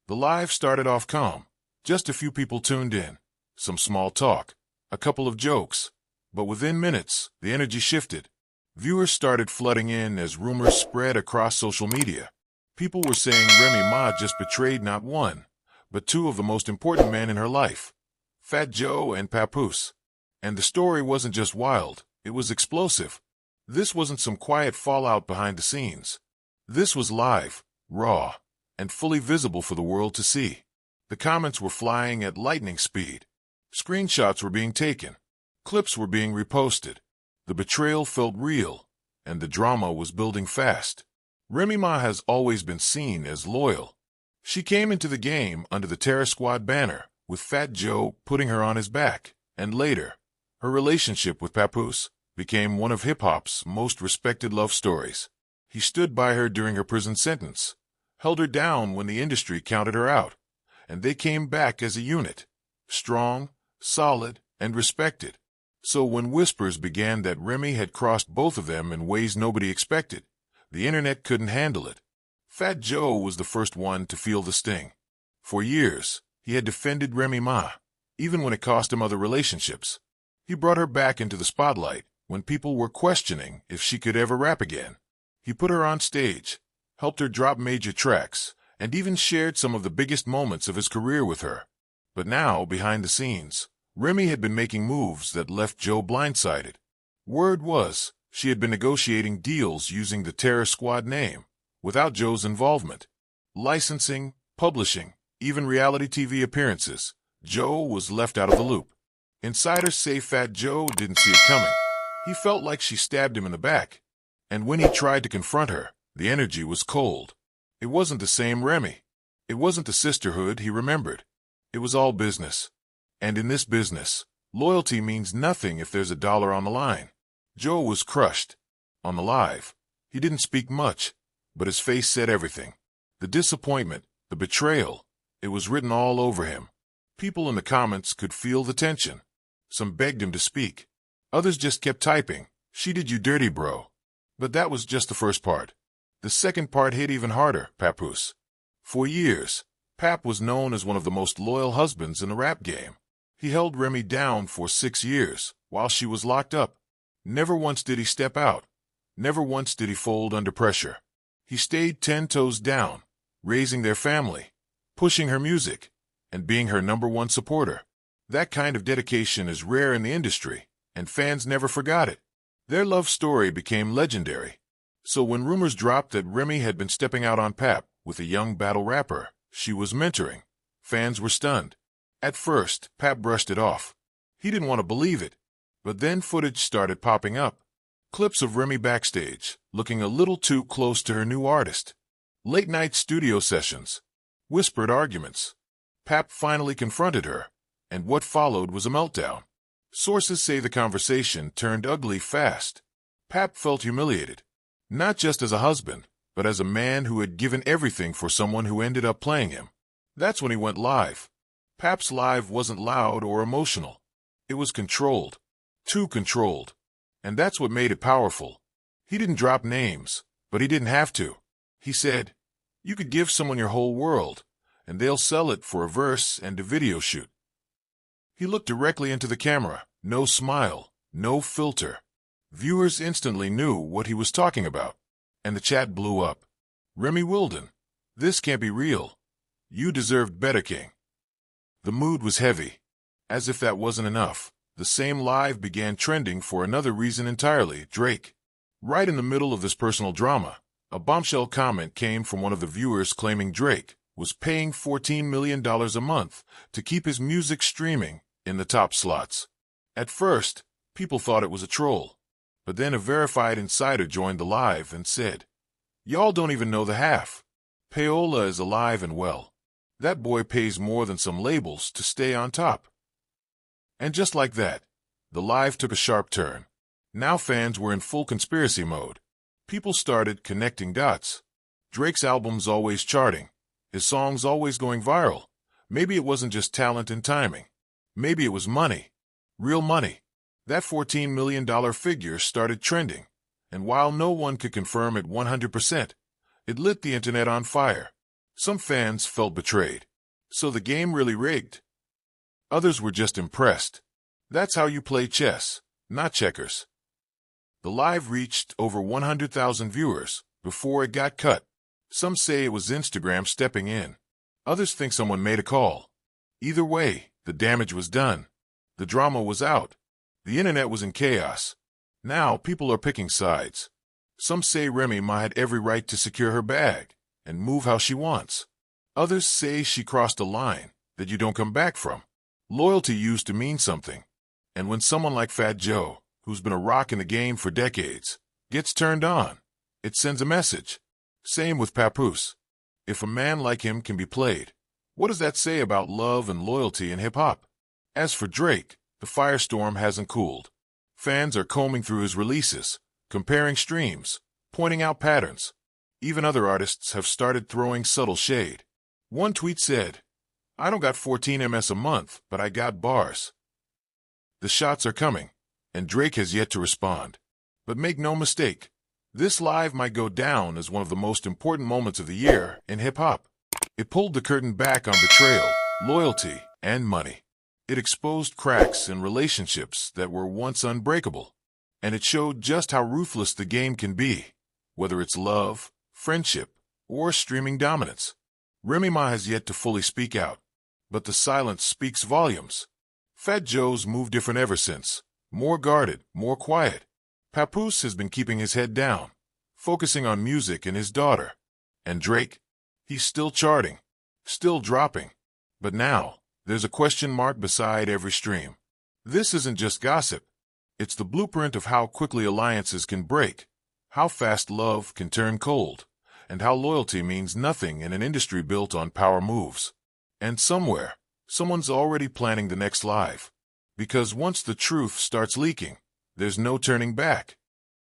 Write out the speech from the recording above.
The live started off calm. Just a few people tuned in. Some small talk. A couple of jokes. But within minutes, the energy shifted. Viewers started flooding in as rumors spread across social media. People were saying Remy Ma just betrayed not one, but two of the most important men in her life, Fat Joe and Papoose. And the story wasn't just wild, it was explosive. This wasn't some quiet fallout behind the scenes. This was live, raw, and fully visible for the world to see. The comments were flying at lightning speed. Screenshots were being taken. Clips were being reposted. The betrayal felt real, and the drama was building fast. Remy Ma has always been seen as loyal. She came into the game under the Terror Squad banner, with Fat Joe putting her on his back, and later, her relationship with Papoose became one of hip-hop's most respected love stories. He stood by her during her prison sentence, held her down when the industry counted her out, and they came back as a unit, strong, solid, and respected. So when whispers began that Remy had crossed both of them in ways nobody expected, the internet couldn't handle it. Fat Joe was the first one to feel the sting. For years, he had defended Remy Ma, even when it cost him other relationships. He brought her back into the spotlight when people were questioning if she could ever rap again. He put her on stage, helped her drop major tracks, and even shared some of the biggest moments of his career with her. But now, behind the scenes, Remy had been making moves that left Joe blindsided. Word was, she had been negotiating deals using the Terror Squad name, without Joe's involvement. Licensing, publishing, even reality TV appearances, Joe was left out of the loop. Insiders say Fat Joe didn't see it coming. He felt like she stabbed him in the back. And when he tried to confront her, the energy was cold. It wasn't the same Remy. It wasn't the sisterhood he remembered. It was all business. And in this business, loyalty means nothing if there's a dollar on the line. Joe was crushed. On the live, he didn't speak much, but his face said everything. The disappointment, the betrayal, it was written all over him. People in the comments could feel the tension. Some begged him to speak. Others just kept typing, "She did you dirty, bro." But that was just the first part. The second part hit even harder, Papoose. For years, Pap was known as one of the most loyal husbands in the rap game. He held Remy down for 6 years, while she was locked up. Never once did he step out. Never once did he fold under pressure. He stayed 10 toes down, raising their family, pushing her music, and being her #1 supporter. That kind of dedication is rare in the industry, and fans never forgot it. Their love story became legendary. So when rumors dropped that Remy had been stepping out on Pap with a young battle rapper she was mentoring, fans were stunned. At first, Pap brushed it off. He didn't want to believe it. But then footage started popping up. Clips of Remy backstage, looking a little too close to her new artist. Late-night studio sessions. Whispered arguments. Pap finally confronted her, and what followed was a meltdown. Sources say the conversation turned ugly fast. Pap felt humiliated. Not just as a husband, but as a man who had given everything for someone who ended up playing him. That's when he went live. Pap's live wasn't loud or emotional. It was controlled. Too controlled. And that's what made it powerful. He didn't drop names, but he didn't have to. He said, "You could give someone your whole world, and they'll sell it for a verse and a video shoot." He looked directly into the camera, no smile, no filter. Viewers instantly knew what he was talking about, and the chat blew up. "Remy Wilden, this can't be real. You deserved better, King." The mood was heavy. As if that wasn't enough, the same live began trending for another reason entirely, Drake. Right in the middle of this personal drama, a bombshell comment came from one of the viewers claiming Drake was paying $14 million a month to keep his music streaming in the top slots. At first, people thought it was a troll, but then a verified insider joined the live and said, "Y'all don't even know the half. Payola is alive and well. That boy pays more than some labels to stay on top." And just like that, the live took a sharp turn. Now fans were in full conspiracy mode. People started connecting dots. Drake's album's always charting. His songs always going viral. Maybe it wasn't just talent and timing. Maybe it was money. Real money. That $14 million figure started trending. And while no one could confirm it 100%, it lit the internet on fire. Some fans felt betrayed. So the game really rigged. Others were just impressed. That's how you play chess, not checkers. The live reached over 100,000 viewers before it got cut. Some say it was Instagram stepping in. Others think someone made a call. Either way, the damage was done. The drama was out. The internet was in chaos. Now people are picking sides. Some say Remy Ma had every right to secure her bag and move how she wants. Others say she crossed a line that you don't come back from. Loyalty used to mean something. And when someone like Fat Joe, who's been a rock in the game for decades, gets turned on, it sends a message. Same with Papoose. If a man like him can be played, what does that say about love and loyalty in hip-hop? As for Drake, the firestorm hasn't cooled. Fans are combing through his releases, comparing streams, pointing out patterns. Even other artists have started throwing subtle shade. One tweet said, "I don't got 14 MS a month, but I got bars." The shots are coming, and Drake has yet to respond. But make no mistake, this live might go down as one of the most important moments of the year in hip-hop. It pulled the curtain back on betrayal, loyalty, and money. It exposed cracks in relationships that were once unbreakable. And it showed just how ruthless the game can be, whether it's love, friendship, or streaming dominance. Remy Ma has yet to fully speak out, but the silence speaks volumes. Fat Joe's moved different ever since, more guarded, more quiet. Papoose has been keeping his head down, focusing on music and his daughter. And Drake? He's still charting, still dropping. But now, there's a question mark beside every stream. This isn't just gossip. It's the blueprint of how quickly alliances can break, how fast love can turn cold, and how loyalty means nothing in an industry built on power moves. And somewhere, someone's already planning the next live. Because once the truth starts leaking, there's no turning back.